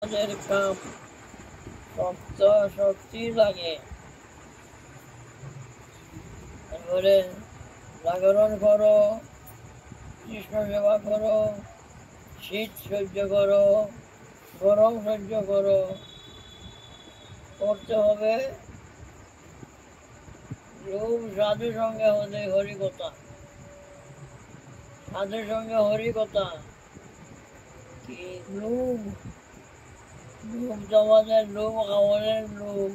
আমাদের কাম শক্ত শক্তি লাগে। তারপরে জাগরণ করো, কৃষ্ণ সেবা করো, শীত সহ্য করো, গরম সহ্য করো, করতে হবে। লোভ সাধু সঙ্গে হলে হরিকথা, সাধু সঙ্গে হরিকথা। কি লোভ? লোভ তো আমাদের লোভ, আমাদের লোভ,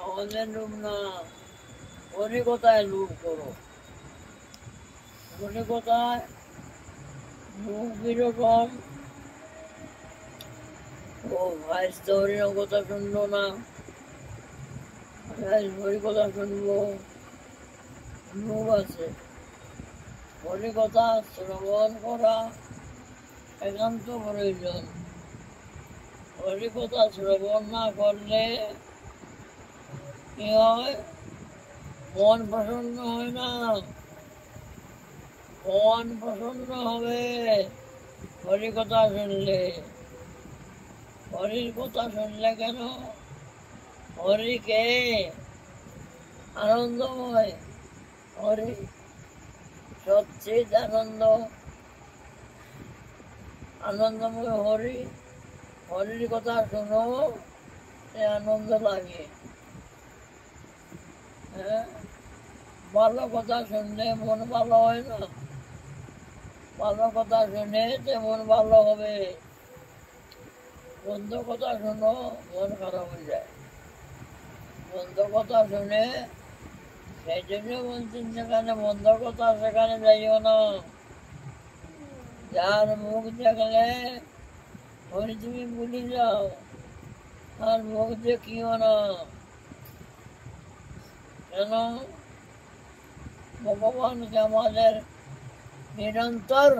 আমাদের লোভ না। হরিকথায় লোভ করো। হরিকথায় লোভ কিরকম? ও ভাই তো হরির কথা শুনলো না, হরিকথা শুনবো, লোভ আছে। হরিকথা শ্রবণ করা একান্ত প্রয়োজন। হরিকথা শ্রবণ না করলে কি হয়? মন প্রসন্ন হয় না। মন প্রসন্ন হবে হরিকথা শুনলে। হরির কথা শুনলে কেন? হরিকে আনন্দময়, হরি সচ্চিদ আনন্দ, আনন্দময় হরি। হরির কথা শোনো, আনন্দ লাগে। হ্যাঁ, ভালো কথা শুনলে মন ভালো হয় না? ভালো কথা শুনে মন ভালো হবে। মন্দ কথা শোনো, মন খারাপ হয়ে যায়। মন্দ কথা শুনে, সেই জন্য বলছেন যেখানে মন্দ কথা সেখানে যাইও না। যার মুখ দেখলে হরি তুমি ভুলে যাও, আর মুখ দেখিও না। কেন? ভগবানকে আমাদের নিরন্তর,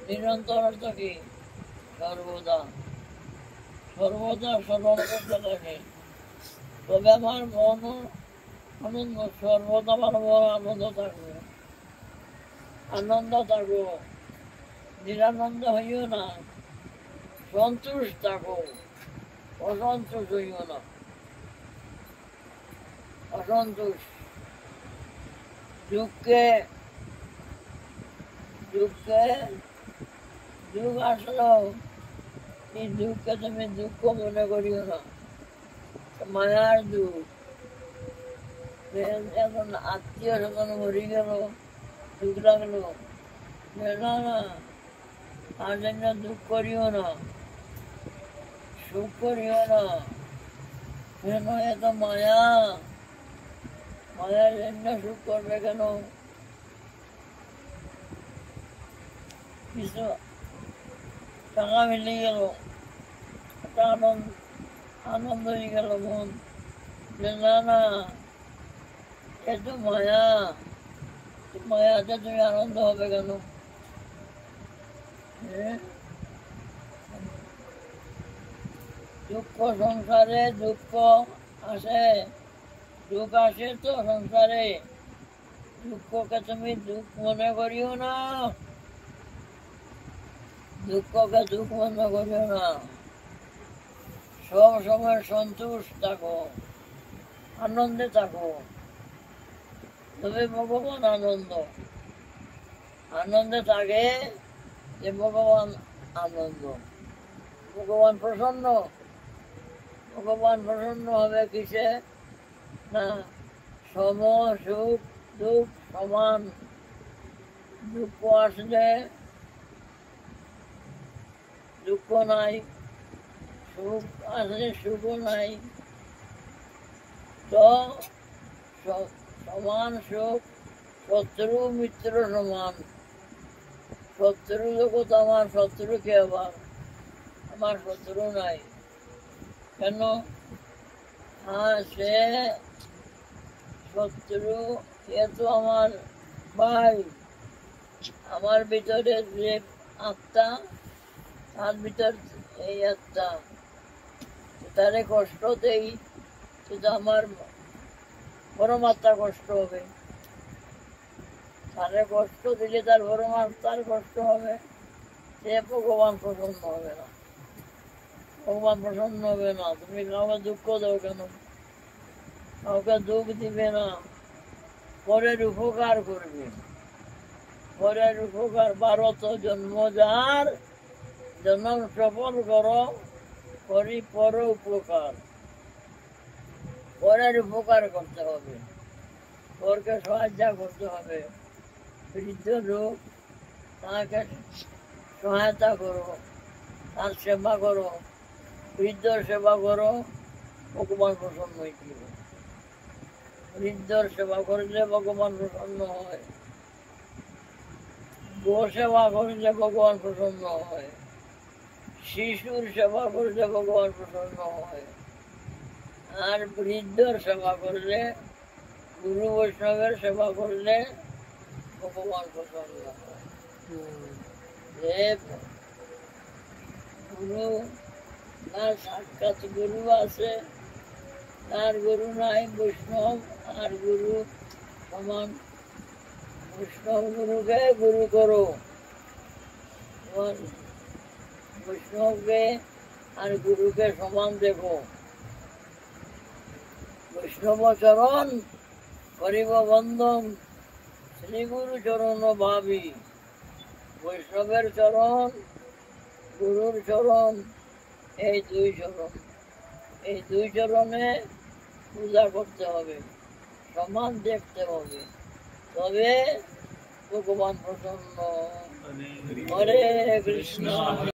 নিরন্তর অর্থ কি? সর্বদা, সর্বদা স্মরণ করতে থাকে। তবে আমার মন আনন্দ, সর্বদা আমার মন আনন্দ থাকবে, আনন্দ থাকো। নিরানন্দ হইও না, সন্তুষ্ট থাকো, অসন্তুষ্ট হইও না। অসন্তোষ দুঃখে, দুঃখে দুঃখ আসলো, এই দুঃখকে তুমি দুঃখ মনে করিও না, মায়ার দুঃখ। এখন আত্মীয় স্বজন মরে গেল, দুঃখ লাগলো, না না, তার জন্য দুঃখ করিও না, সুখ করিও না। কেন? এত মায়া, মায়ার জন্য সুখ করবে কেন? কিছু টাকা মিলে গেল, একটা আনন্দ হয়ে গেল মন, না না, এত মায়া, মায়াতে তুমি আনন্দ হবে কেন? দুঃখ সংসারে, দুঃখ আসে, দুঃখ আসে তো সংসারে। দুঃখকে তুমি দুঃখ মনে করিও না, দুঃখকে দুঃখ মনে করিও না। সব সময় সন্তুষ্ট থাকো, আনন্দে থাকো, তবে ভগবান আনন্দ। আনন্দে থাকে যে ভগবান আনন্দ, ভগবান প্রসন্ন। ভগবান প্রসন্ন হবে কিসে? না, সম সুখ দুঃখ সমান। দুঃখ আসলে দুঃখ নাই, সুখ আসলে সুখও নাই। তো সমান সুখ, শত্রু মিত্র সমান। শত্রু জগৎ আমার, শত্রু কে আবার? আমার শত্রু নাই। কেন? হ্যাঁ, সে শত্রু, এ তো আমার ভাই। আমার ভিতরে যে আত্মা, তার ভিতর এই আত্মা, তারে কষ্ট দেই, কিন্তু আমার পরমাত্মা কষ্ট হবে। তারে কষ্ট দিলে তার পরমাত্মার কষ্ট হবে। সে ভগবান প্রসন্ন হবে না। ভগবান প্রসন্ন হবে না। তুমি কাউকে দুঃখ দাও কেন? কাউকে দুঃখ দিবে না, পরের উপকার করবে। পরের উপকার 12 জন্ম যার, জন্ম সফল করো, করি পর উপকার। পরের উপকার করতে হবে, পরকে সাহায্য করতে হবে। বৃদ্ধ লোক, তাকে সহায়তা করো, তার সেবা করো, বৃদ্ধর সেবা করো, ভগবান প্রসন্ন হয়েছিল। বৃদ্ধর সেবা করলে ভগবান প্রসন্ন হয়, গো সেবা করলে ভগবান প্রসন্ন হয়, শিশুর সেবা করলে ভগবান প্রসন্ন হয়, আর বৃদ্ধর সেবা করলে, গুরু বৈষ্ণবের সেবা করলে ভগবান প্রসন্ন হয়। গুরু, তার সাক্ষাৎ গুরু আছে, তার গুরু নাই বৈষ্ণব, আর গুরু সমান। বৈষ্ণব গুরুকে গুরু করো, বৈষ্ণবকে আর গুরুকে সমান দেখো। বৈষ্ণব চরণ করিব বন্দন, শ্রী গুরু চরণ ভাবি। বৈষ্ণবের চরণ, গুরুর চরণ, এই দুই চরণে পূজা করতে হবে, সমান দেখতে হবে, তবে ভগবান প্রসন্ন। হরে কৃষ্ণ।